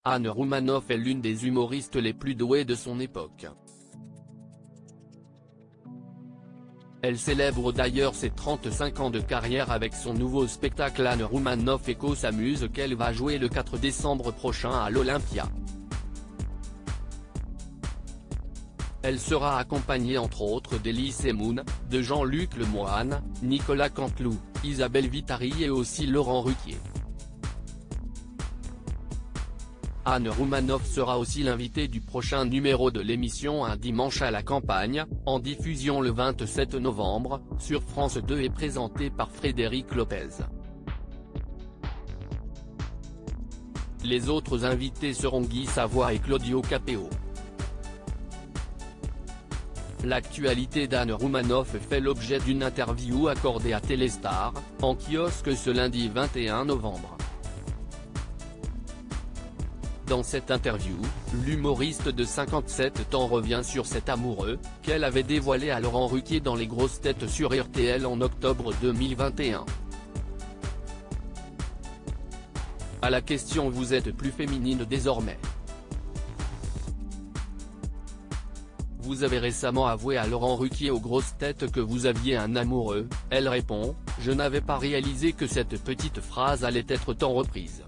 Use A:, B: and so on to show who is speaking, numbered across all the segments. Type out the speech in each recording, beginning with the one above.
A: Anne Roumanoff est l'une des humoristes les plus douées de son époque. Elle célèbre d'ailleurs ses 35 ans de carrière avec son nouveau spectacle Anne Roumanoff Écho s'amuse qu'elle va jouer le 4 décembre prochain à l'Olympia. Elle sera accompagnée entre autres d'Elie Moon, de Jean-Luc Lemoyne, Nicolas Canteloup, Isabelle Vitari et aussi Laurent Ruquier. Anne Roumanoff sera aussi l'invitée du prochain numéro de l'émission Un dimanche à la campagne, en diffusion le 27 novembre, sur France 2 et présentée par Frédéric Lopez. Les autres invités seront Guy Savoy et Claudio Capéo. L'actualité d'Anne Roumanoff fait l'objet d'une interview accordée à Téléstar, en kiosque ce lundi 21 novembre. Dans cette interview, l'humoriste de 57 ans revient sur cet amoureux, qu'elle avait dévoilé à Laurent Ruquier dans Les Grosses Têtes sur RTL en octobre 2021. À la question « Vous êtes plus féminine désormais ? Vous avez récemment avoué à Laurent Ruquier aux Grosses Têtes que vous aviez un amoureux », elle répond « Je n'avais pas réalisé que cette petite phrase allait être tant reprise. »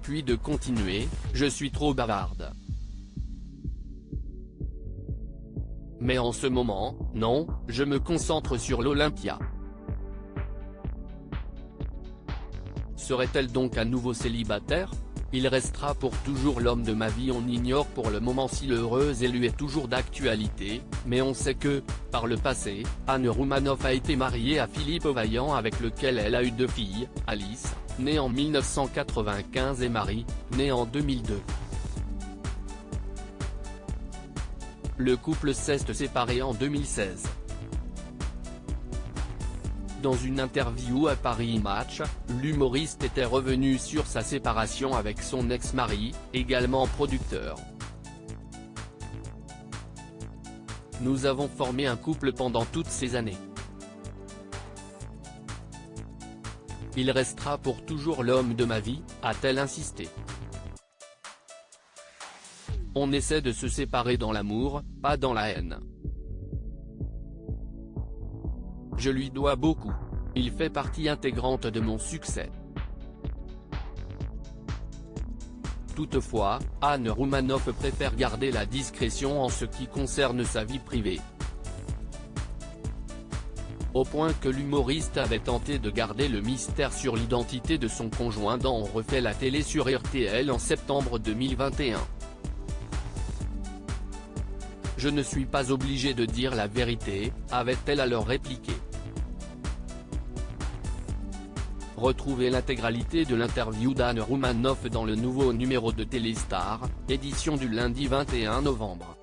A: Puis de continuer, « Je suis trop bavarde. Mais en ce moment, non, je me concentre sur l'Olympia. » Serait-elle donc à nouveau célibataire ? Il restera pour toujours l'homme de ma vie. On ignore pour le moment si l'heureuse élue est toujours d'actualité, mais on sait que, par le passé, Anne Roumanoff a été mariée à Philippe Vaillant avec lequel elle a eu 2 filles, Alice, née en 1995 et Marie, née en 2002. Le couple s'est séparé en 2016. Dans une interview à Paris Match, l'humoriste était revenu sur sa séparation avec son ex-mari, également producteur. « Nous avons formé un couple pendant toutes ces années. Il restera pour toujours l'homme de ma vie », a-t-elle insisté. On essaie de se séparer dans l'amour, pas dans la haine. Je lui dois beaucoup. Il fait partie intégrante de mon succès. Toutefois, Anne Roumanoff préfère garder la discrétion en ce qui concerne sa vie privée. Au point que l'humoriste avait tenté de garder le mystère sur l'identité de son conjoint dans On refait la télé sur RTL en septembre 2021. « Je ne suis pas obligée de dire la vérité », avait-elle alors répliqué. Retrouvez l'intégralité de l'interview d'Anne Roumanoff dans le nouveau numéro de Téléstar, édition du lundi 21 novembre.